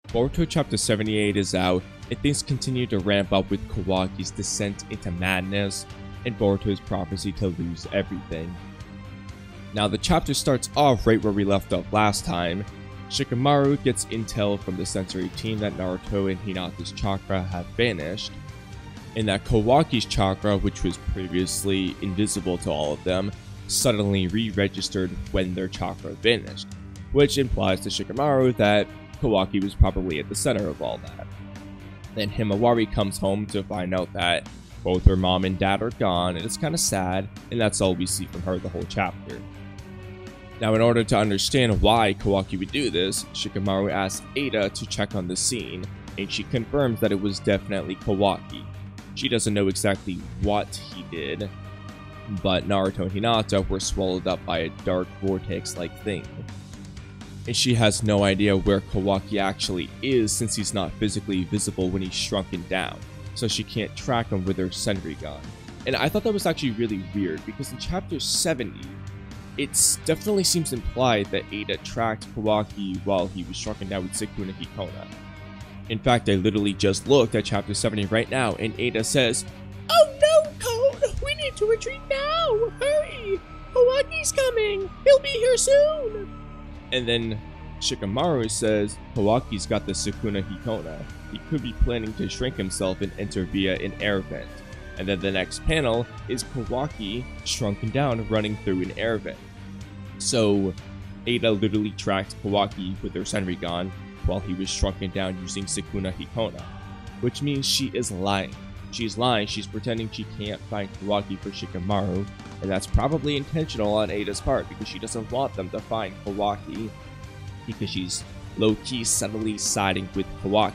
Boruto Chapter 78 is out, and things continue to ramp up with Kawaki's descent into madness and Boruto's prophecy to lose everything. Now the chapter starts off right where we left off last time. Shikamaru gets intel from the sensory team that Naruto and Hinata's chakra have vanished, and that Kawaki's chakra, which was previously invisible to all of them, suddenly re-registered when their chakra vanished, which implies to Shikamaru that Kawaki was probably at the center of all that. Then Himawari comes home to find out that both her mom and dad are gone, and it's kind of sad, and that's all we see from her the whole chapter. Now, in order to understand why Kawaki would do this, Shikamaru asks Eida to check on the scene, and she confirms that it was definitely Kawaki. She doesn't know exactly what he did, but Naruto and Hinata were swallowed up by a dark vortex-like thing. And she has no idea where Kawaki actually is since he's not physically visible when he's shrunken down, so she can't track him with her Senrigan. And I thought that was actually really weird, because in chapter 70, it definitely seems implied that Eida tracked Kawaki while he was shrunken down with Sukuna Hikona. In fact, I literally just looked at chapter 70 right now, and Eida says, "Oh no, Code! We need to retreat now! Hurry! Kawaki's coming! He'll be here soon!" And then Shikamaru says, "Kawaki's got the Sukuna Hikona. He could be planning to shrink himself and enter via an air vent." And then the next panel is Kawaki shrunken down running through an air vent. So Eida literally tracked Kawaki with her Senrigan while he was shrunken down using Sukuna Hikona, which means she is lying. She's lying, she's pretending she can't find Kawaki for Shikamaru, and that's probably intentional on Eida's part because she doesn't want them to find Kawaki, because she's low-key subtly siding with Kawaki.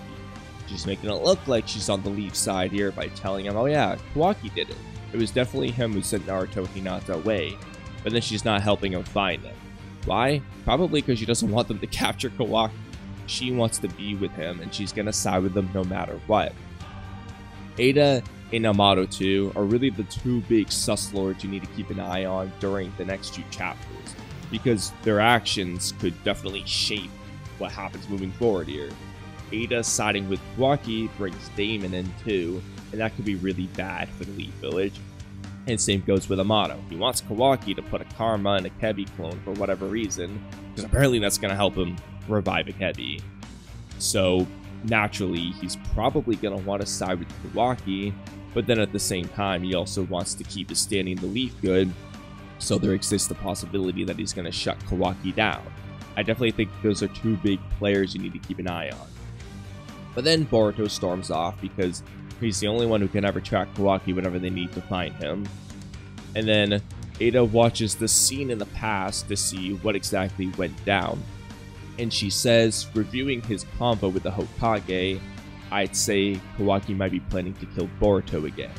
She's making it look like she's on the Leaf side here by telling him, "Oh yeah, Kawaki did it. It was definitely him who sent Naruto and Hinata away," but then she's not helping him find him. Why? Probably because she doesn't want them to capture Kawaki. She wants to be with him, and she's gonna side with them no matter what. Eida and Amado too are really the two big sus lords you need to keep an eye on during the next few chapters, because their actions could definitely shape what happens moving forward here. Eida siding with Kawaki brings Daemon in too, and that could be really bad for the Leaf Village. And same goes with Amado. He wants Kawaki to put a Karma and a Kebi clone for whatever reason, because apparently that's going to help him revive a Kebi. So naturally, he's probably going to want to side with Kawaki, but then at the same time, he also wants to keep his standing in the Leaf good, so there exists the possibility that he's going to shut Kawaki down. I definitely think those are two big players you need to keep an eye on. But then Boruto storms off because he's the only one who can ever track Kawaki whenever they need to find him. And then Eida watches the scene in the past to see what exactly went down. And she says, reviewing his combo with the Hokage, I'd say Kawaki might be planning to kill Boruto again.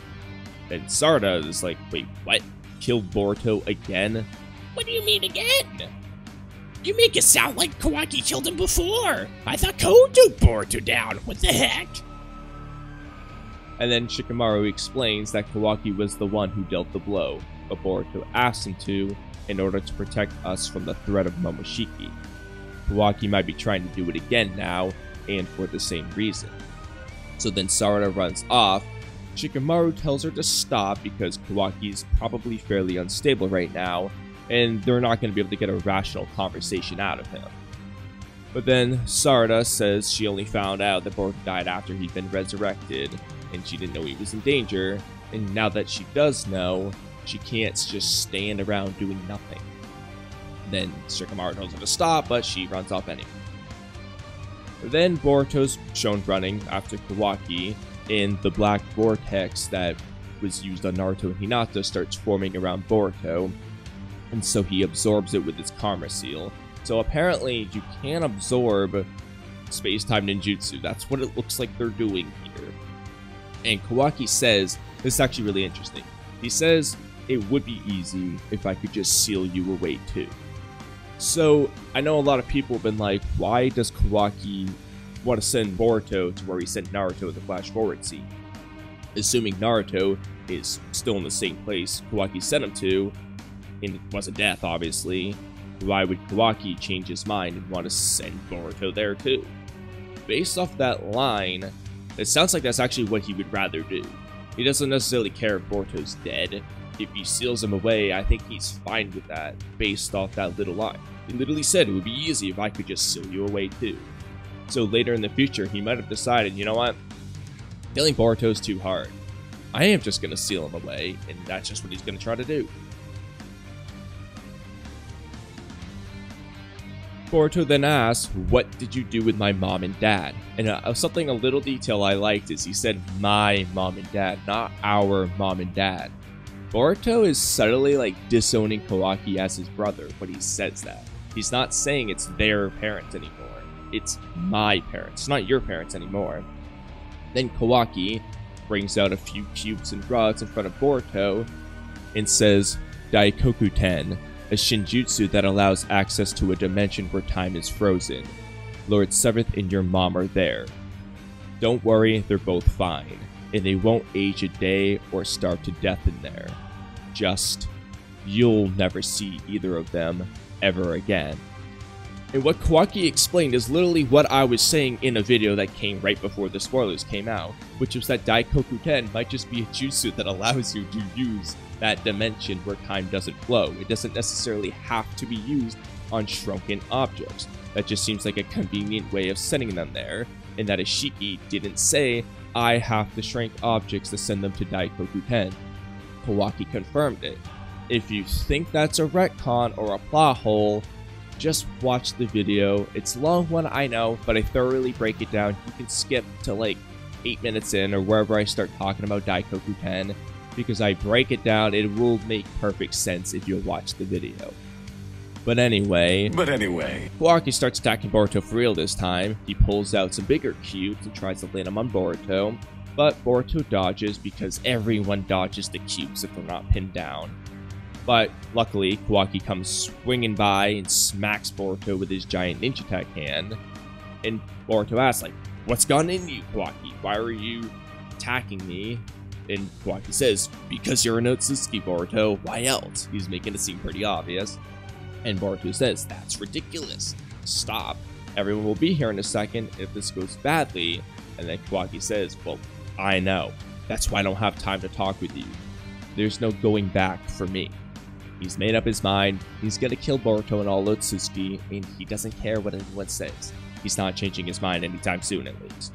And Sarada is like, wait, what? Kill Boruto again? What do you mean again? You make it sound like Kawaki killed him before. I thought Code took Boruto down. What the heck? And then Shikamaru explains that Kawaki was the one who dealt the blow, but Boruto asked him to in order to protect us from the threat of Momoshiki. Kawaki might be trying to do it again now, and for the same reason. So then Sarada runs off. Shikamaru tells her to stop because Kawaki's probably fairly unstable right now, and they're not going to be able to get a rational conversation out of him. But then Sarada says she only found out that Boruto died after he'd been resurrected, and she didn't know he was in danger, and now that she does know, she can't just stand around doing nothing. Then Shikamaru tells her to stop, but she runs off anyway. Then Boruto's shown running after Kawaki, and the black vortex that was used on Naruto and Hinata starts forming around Boruto, and so he absorbs it with his Karma Seal. So apparently you can absorb space-time ninjutsu. That's what it looks like they're doing here. And Kawaki says, this is actually really interesting, he says, it would be easy if I could just seal you away too. So I know a lot of people have been like, why does Kawaki want to send Boruto to where he sent Naruto in the flash forward scene? Assuming Naruto is still in the same place Kawaki sent him to, and it wasn't death obviously, why would Kawaki change his mind and want to send Boruto there too? based off that line, it sounds like that's actually what he would rather do. He doesn't necessarily care if Boruto's dead. If he seals him away, I think he's fine with that, based off that little line. He literally said it would be easy if I could just seal you away too. So later in the future, he might have decided, you know what? Killing Boruto's too hard. I am just going to seal him away, and that's just what he's going to try to do. Boruto then asks, what did you do with my mom and dad? And a little detail I liked is he said my mom and dad, not our mom and dad. Boruto is subtly like disowning Kawaki as his brother when he says that. He's not saying it's their parents anymore. It's my parents. It's not your parents anymore. Then Kawaki brings out a few cubes and rods in front of Boruto and says, Daikokuten, a shinjutsu that allows access to a dimension where time is frozen. Lord Seventh and your mom are there. Don't worry, they're both fine, and they won't age a day or starve to death in there. Just, you'll never see either of them ever again. And what Kawaki explained is literally what I was saying in a video that came right before the spoilers came out, which was that Daikokuten might just be a jutsu that allows you to use that dimension where time doesn't flow. It doesn't necessarily have to be used on shrunken objects. That just seems like a convenient way of sending them there, and that Ishiki didn't say, I have to shrink objects to send them to Daikokuten. Kawaki confirmed it. If you think that's a retcon or a plot hole, just watch the video. It's a long one, I know, but I thoroughly break it down. You can skip to like 8 minutes in or wherever I start talking about Daikokuten, because I break it down. It will make perfect sense if you watch the video. But anyway, Kawaki starts attacking Boruto for real this time. He pulls out some bigger cubes and tries to land them on Boruto, but Boruto dodges because everyone dodges the cubes if they're not pinned down. But luckily, Kawaki comes swinging by and smacks Boruto with his giant ninja attack hand. And Boruto asks, like, what's gone in you, Kawaki? Why are you attacking me? And Kawaki says, because you're an Otsutsuki, Boruto. Why else? He's making it seem pretty obvious. And Boruto says, that's ridiculous. Stop. Everyone will be here in a second if this goes badly. And then Kawaki says, well, I know. That's why I don't have time to talk with you. There's no going back for me. He's made up his mind. He's gonna kill Boruto and all Otsutsuki, and he doesn't care what anyone says. He's not changing his mind anytime soon, at least.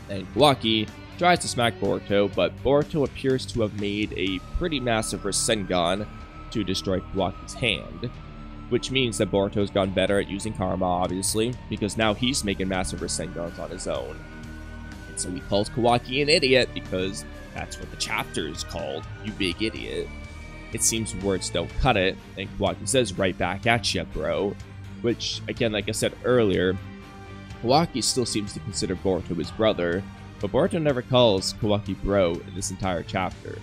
And Kawaki tries to smack Boruto, but Boruto appears to have made a pretty massive Rasengan to destroy Kawaki's hand, which means that Boruto's gone better at using Karma, obviously, because now he's making massive Rasengans on his own. And so he calls Kawaki an idiot, because that's what the chapter is called, you big idiot. It seems words don't cut it, and Kawaki says, right back at ya, bro. Which, again, like I said earlier, Kawaki still seems to consider Boruto his brother, but Boruto never calls Kawaki bro in this entire chapter.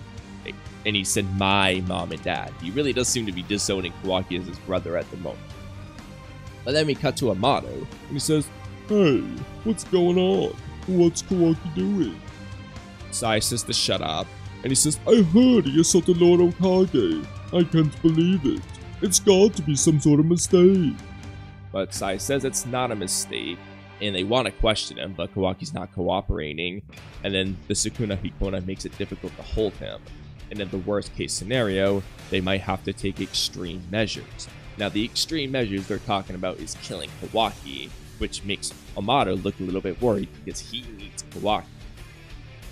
And he said my mom and dad. He really does seem to be disowning Kawaki as his brother at the moment. But then we cut to Amado, and he says, hey, what's going on? What's Kawaki doing? Sai says to shut up. And he says, I heard he assaulted Lord Okage. I can't believe it. It's got to be some sort of mistake. But Sai says it's not a mistake, and they want to question him, but Kawaki's not cooperating. And then the Sukuna Hikona makes it difficult to hold him. And in the worst case scenario, they might have to take extreme measures. Now the extreme measures they're talking about is killing Kawaki, which makes Amado look a little bit worried because he needs Kawaki.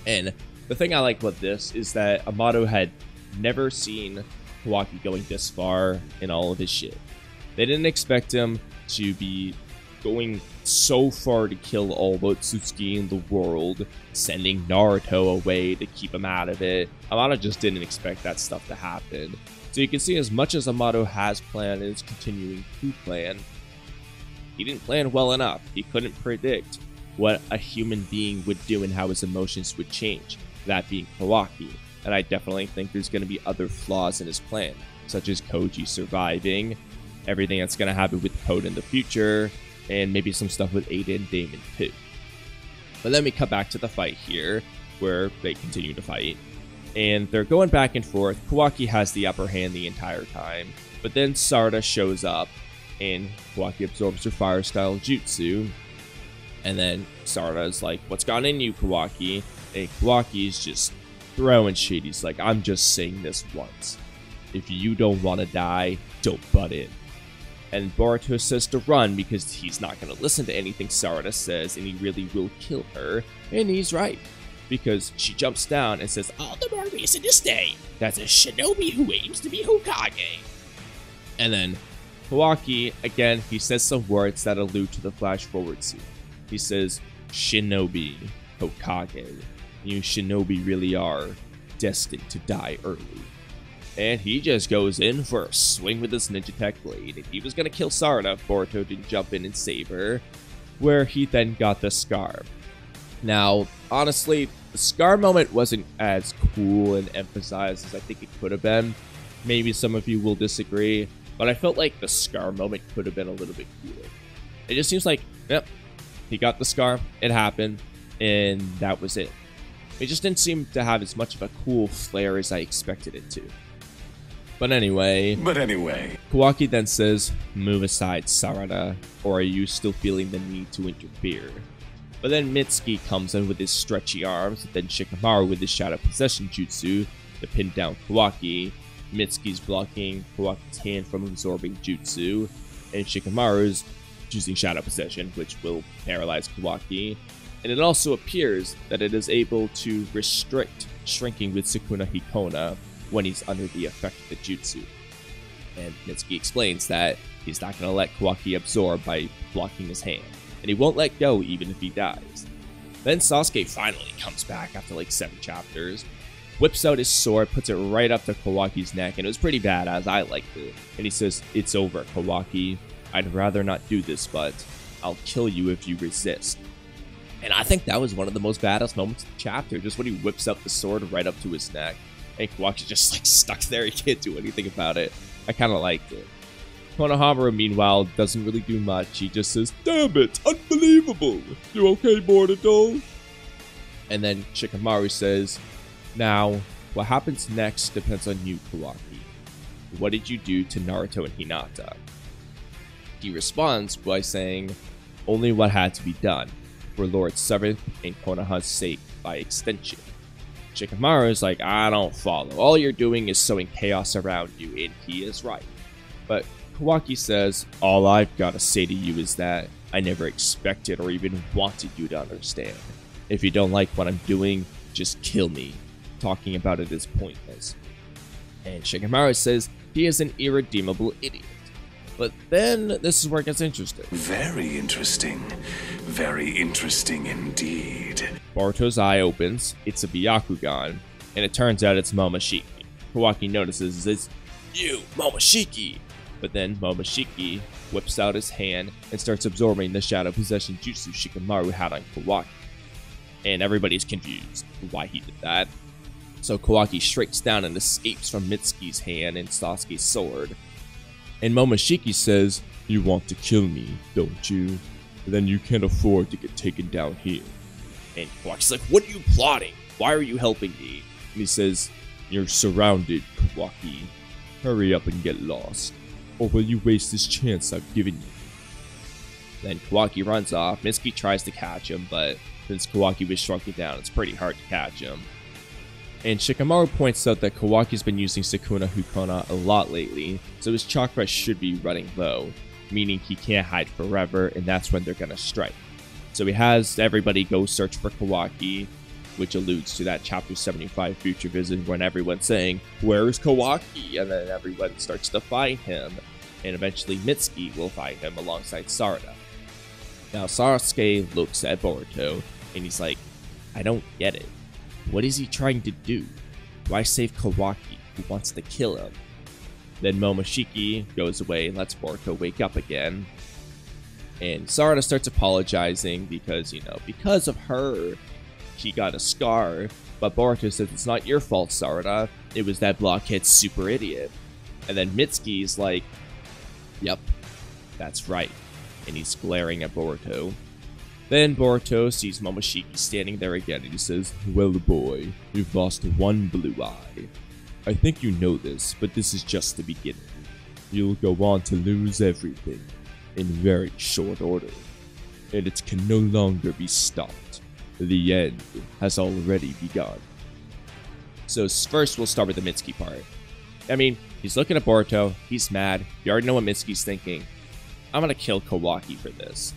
And the thing I like about this is that Amado had never seen Kawaki going this far in all of his shit. They didn't expect him to be going so far to kill all Otsutsuki in the world, sending Naruto away to keep him out of it. Amado just didn't expect that stuff to happen. So you can see, as much as Amado has planned and is continuing to plan, he didn't plan well enough. He couldn't predict what a human being would do and how his emotions would change, that being Kawaki. And I definitely think there's going to be other flaws in his plan, such as Koji surviving, everything that's going to happen with Code in the future, and maybe some stuff with Eida and Daemon too. But then we cut back to the fight here, where they continue to fight, and they're going back and forth. Kawaki has the upper hand the entire time, but then Sarada shows up, and Kawaki absorbs her fire style jutsu, And then Sarada's like, what's gone in you, Kawaki? And Kawaki's just throwing shit. He's like, I'm just saying this once. If you don't want to die, don't butt in. And Boruto says to run because he's not going to listen to anything Sarada says and he really will kill her. And he's right. Because she jumps down and says, all the more reason to stay. That's a shinobi who aims to be Hokage. And then Kawaki, again, he says some words that allude to the flash forward scene. He says, shinobi, Hokage. You shinobi really are destined to die early. And he just goes in for a swing with his ninja tech blade. And he was going to kill Sarada if Boruto didn't jump in and save her, where he then got the scar. Now, honestly, the scar moment wasn't as cool and emphasized as I think it could have been. Maybe some of you will disagree, but I felt like the scar moment could have been a little bit cooler. It just seems like, yep, he got the scar, it happened, and that was it. It just didn't seem to have as much of a cool flair as I expected it to. But anyway, Kawaki then says, move aside, Sarada, or are you still feeling the need to interfere? But then Mitsuki comes in with his stretchy arms, and then Shikamaru with his shadow possession jutsu to pin down Kawaki. Mitsuki's blocking Kawaki's hand from absorbing jutsu, and Shikamaru's using shadow possession, which will paralyze Kawaki. And it also appears that it is able to restrict shrinking with Sukuna Hikona when he's under the effect of the jutsu. And Mitsuki explains that he's not going to let Kawaki absorb by blocking his hand, and he won't let go even if he dies. Then Sasuke finally comes back after like 7 chapters, whips out his sword, puts it right up to Kawaki's neck, and it was pretty badass. I liked it. And he says, it's over, Kawaki. I'd rather not do this, but I'll kill you if you resist. And I think that was one of the most badass moments of the chapter, just when he whips up the sword right up to his neck. And Kawaki's just like stuck there, he can't do anything about it. I kind of liked it. Konohamaru, meanwhile, doesn't really do much. He just says, damn it, unbelievable. You okay, Boruto? And then Shikamaru says, now, what happens next depends on you, Kawaki. What did you do to Naruto and Hinata? He responds by saying, only what had to be done, for Lord 7th and Konoha's sake by extension. Shikamaru is like, I don't follow. All you're doing is sowing chaos around you, and he is right. But Kawaki says, all I've got to say to you is that I never expected or even wanted you to understand. If you don't like what I'm doing, just kill me. Talking about it is pointless. And Shikamaru says he is an irredeemable idiot. But then this is where it gets interesting. Very interesting. Very interesting indeed. Boruto's eye opens, it's a Byakugan, and it turns out it's Momoshiki. Kawaki notices it's you, Momoshiki! But then Momoshiki whips out his hand and starts absorbing the shadow possession jutsu Shikamaru had on Kawaki. And everybody's confused why he did that. So Kawaki shrinks down and escapes from Mitsuki's hand and Sasuke's sword. And Momoshiki says, you want to kill me, don't you? Then you can't afford to get taken down here. And Kawaki's like, what are you plotting? Why are you helping me? And he says, you're surrounded, Kawaki. Hurry up and get lost, or will you waste this chance I've given you? Then Kawaki runs off. Mitsuki tries to catch him, but since Kawaki was shrunken down, it's pretty hard to catch him. And Shikamaru points out that Kawaki's been using Sukuna Hikona a lot lately, so his chakra should be running low, meaning he can't hide forever, and that's when they're gonna strike. So he has everybody go search for Kawaki, which alludes to that Chapter 75 future vision when everyone's saying, where's Kawaki? And then everyone starts to find him, and eventually Mitsuki will find him alongside Sarada. Now Sasuke looks at Boruto, and he's like, I don't get it. What is he trying to do? Why save Kawaki, who wants to kill him? Then Momoshiki goes away and lets Boruto wake up again. And Sarada starts apologizing because, because of her, he got a scar. But Boruto says, it's not your fault, Sarada. It was that blockhead super idiot. And then Mitsuki's like, yep, that's right. And he's glaring at Boruto. Then Boruto sees Momoshiki standing there again, and he says, well, boy, you've lost one blue eye. I think you know this, but this is just the beginning. You'll go on to lose everything in very short order. and it can no longer be stopped. The end has already begun. So first we'll start with the Mitsuki part. I mean, he's looking at Boruto, he's mad, you already know what Mitsuki's thinking. I'm gonna kill Kawaki for this.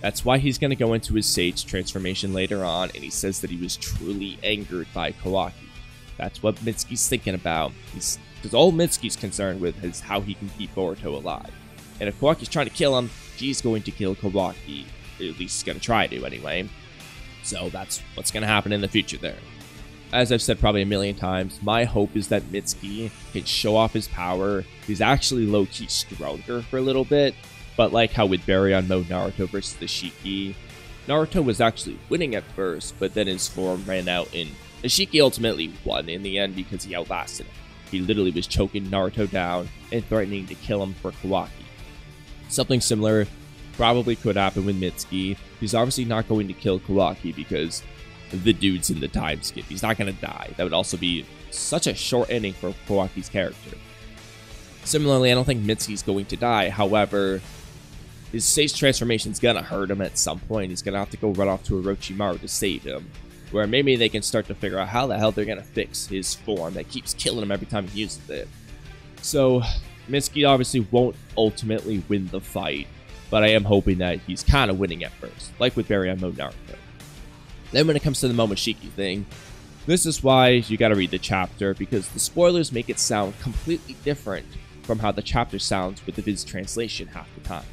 That's why he's gonna go into his Sage transformation later on, and he says that he was truly angered by Kawaki. That's what Mitsuki's thinking about. Because all Mitsuki's concerned with is how he can keep Boruto alive. And if Kawaki's trying to kill him, he's going to kill Kawaki. At least he's gonna try to anyway. So that's what's gonna happen in the future there. As I've said probably a million times, my hope is that Mitsuki can show off his power. He's actually low-key stronger for a little bit, but like how with Baryon mode Naruto versus the Shiki, Naruto was actually winning at first, but then his form ran out and the Shiki ultimately won in the end because he outlasted him. He literally was choking Naruto down and threatening to kill him for Kawaki. Something similar probably could happen with Mitsuki. He's obviously not going to kill Kawaki because the dude's in the time skip. He's not going to die. That would also be such a short ending for Kawaki's character. Similarly, I don't think Mitsuki's going to die. However, his Sage transformation's going to hurt him at some point. He's going to have to go run off to Orochimaru to save him. Where maybe they can start to figure out how the hell they're going to fix his form that keeps killing him every time he uses it. So, Mitsuki obviously won't ultimately win the fight. But I am hoping that he's kind of winning at first. Like with Baryon mode Naruto. Then when it comes to the Momoshiki thing, this is why you gotta read the chapter, because the spoilers make it sound completely different from how the chapter sounds with the Viz translation half the time.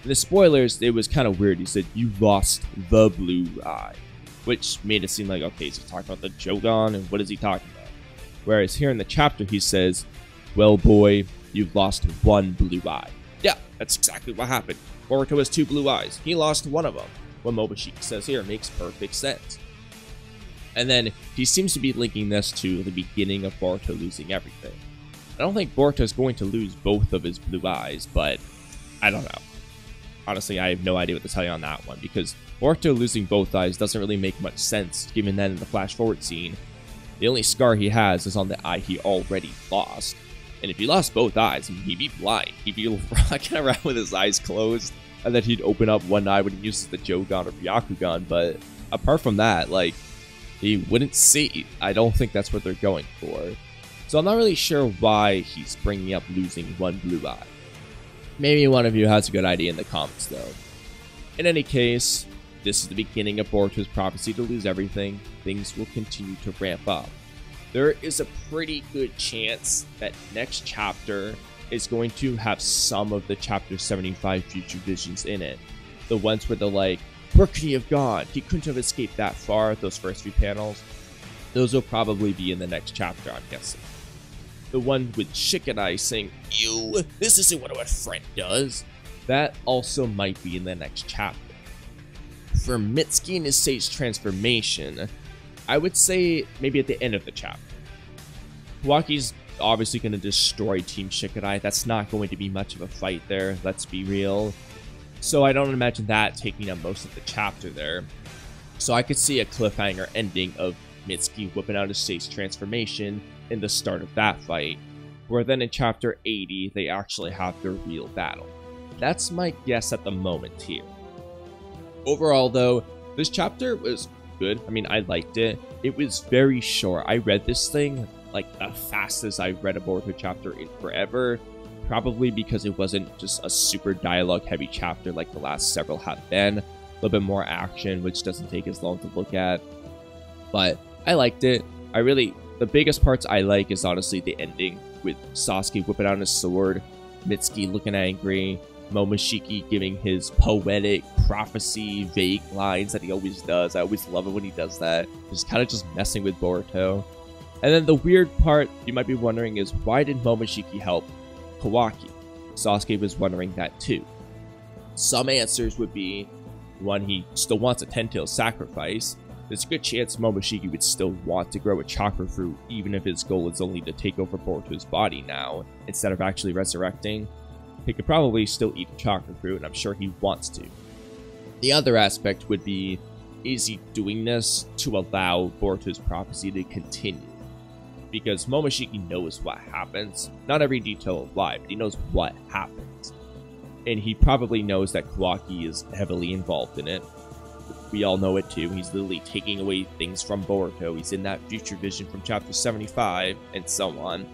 In the spoilers, it was kind of weird. He said, you lost the blue eye, which made it seem like, okay, is he talking about the Jogan, and what is he talking about? Whereas here in the chapter, he says, well, boy, you've lost one blue eye. Yeah, that's exactly what happened. Boruto has two blue eyes. He lost one of them. What Momoshiki says here makes perfect sense. And then he seems to be linking this to the beginning of Boruto losing everything. I don't think Boruto is going to lose both of his blue eyes, but I don't know. Honestly, I have no idea what to tell you on that one, because Boruto losing both eyes doesn't really make much sense, given that in the flash forward scene, the only scar he has is on the eye he already lost. And if he lost both eyes, he'd be blind. He'd be walking around with his eyes closed, and then he'd open up one eye when he uses the Jogan or Byakugan, but apart from that, like, he wouldn't see. I don't think that's what they're going for. So I'm not really sure why he's bringing up losing one blue eye. Maybe one of you has a good idea in the comments, though. In any case, this is the beginning of Boruto's prophecy to lose everything. Things will continue to ramp up. There is a pretty good chance that next chapter is going to have some of the Chapter 75 future visions in it. The ones where they're like, where could he have gone? He couldn't have escaped that far, those first few panels. Those will probably be in the next chapter, I'm guessing. The one with Shikanai saying, ew, this isn't what a friend does. That also might be in the next chapter. For Mitsuki and his Sage transformation, I would say maybe at the end of the chapter. Kawaki's obviously going to destroy Team Shikanai. That's not going to be much of a fight there, let's be real. So I don't imagine that taking up most of the chapter there. So I could see a cliffhanger ending of Mitsuki whipping out his Sage transformation in the start of that fight, where then in chapter 80 they actually have their real battle. That's my guess at the moment here. Overall though, this chapter was good. I mean, I liked it. It was very short. I read this thing like the fastest I've read a Boruto chapter in forever, probably because it wasn't just a super dialogue heavy chapter like the last several have been. A little bit more action, which doesn't take as long to look at. But I liked it. The biggest parts I like is honestly the ending, with Sasuke whipping out his sword, Mitsuki looking angry, Momoshiki giving his poetic prophecy vague lines that he always does. I always love it when he does that. Just kind of just messing with Boruto. And then the weird part you might be wondering is, why did Momoshiki help Kawaki? Sasuke was wondering that too. Some answers would be, one, he still wants a 10-tail sacrifice. There's a good chance Momoshiki would still want to grow a chakra fruit, even if his goal is only to take over Boruto's body now, instead of actually resurrecting. He could probably still eat the chakra fruit, and I'm sure he wants to. The other aspect would be, is he doing this to allow Boruto's prophecy to continue? Because Momoshiki knows what happens. Not every detail of why, but he knows what happens. And he probably knows that Kawaki is heavily involved in it. We all know it too. He's literally taking away things from Boruto. He's in that future vision from chapter 75 and so on.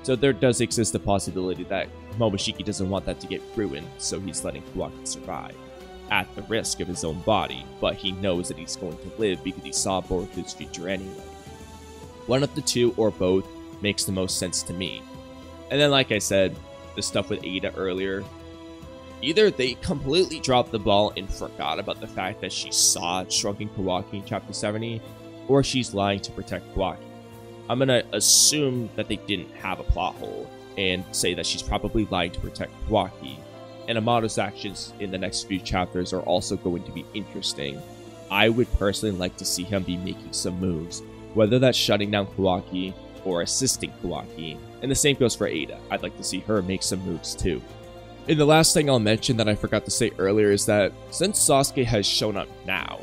So there does exist a possibility that Momoshiki doesn't want that to get ruined, so he's letting Kawaki survive at the risk of his own body, but he knows that he's going to live because he saw Boruto's future anyway. One of the two or both makes the most sense to me. And then, like I said, the stuff with Eida earlier, either they completely dropped the ball and forgot about the fact that she saw Shrunken Kawaki in chapter 70, or she's lying to protect Kawaki. I'm gonna assume that they didn't have a plot hole and say that she's probably lying to protect Kawaki. And Amado's actions in the next few chapters are also going to be interesting. I would personally like to see him be making some moves, whether that's shutting down Kawaki or assisting Kawaki. And the same goes for Eida. I'd like to see her make some moves too. And the last thing I'll mention that I forgot to say earlier is that since Sasuke has shown up now,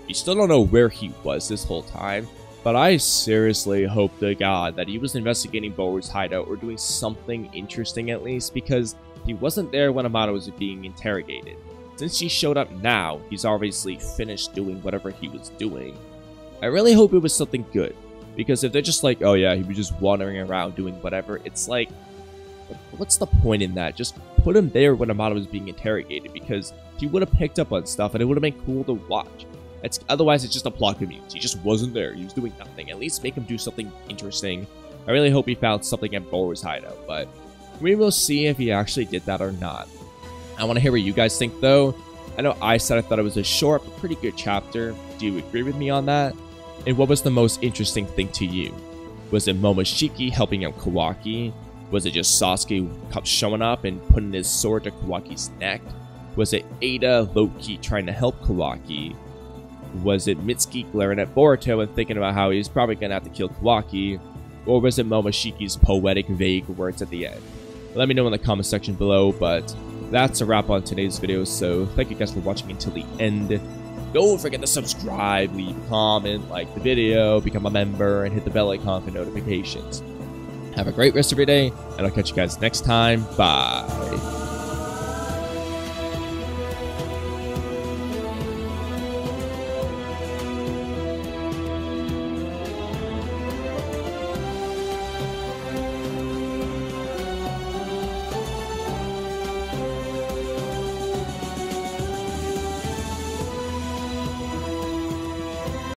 you still don't know where he was this whole time, but I seriously hope to God that he was investigating Boruto's hideout or doing something interesting at least, because he wasn't there when Amado was being interrogated. Since he showed up now, he's obviously finished doing whatever he was doing. I really hope it was something good, because if they're just like, oh yeah, he was just wandering around doing whatever, it's like, what's the point in that? Just put him there when Amado was being interrogated, because he would have picked up on stuff and it would have been cool to watch. Otherwise, it's just a plot convenience. He just wasn't there. He was doing nothing. At least make him do something interesting. I really hope he found something at Boruto's hideout, but we will see if he actually did that or not. I want to hear what you guys think, though. I know I said I thought it was a short but pretty good chapter. Do you agree with me on that? And what was the most interesting thing to you? Was it Momoshiki helping out Kawaki? Was it just Sasuke showing up and putting his sword to Kawaki's neck? Was it Eida low-key trying to help Kawaki? Was it Mitsuki glaring at Boruto and thinking about how he's probably going to have to kill Kawaki? Or was it Momoshiki's poetic, vague words at the end? Let me know in the comment section below, but that's a wrap on today's video, so thank you guys for watching until the end. Don't forget to subscribe, leave a comment, like the video, become a member, and hit the bell icon for notifications. Have a great rest of your day, and I'll catch you guys next time. Bye.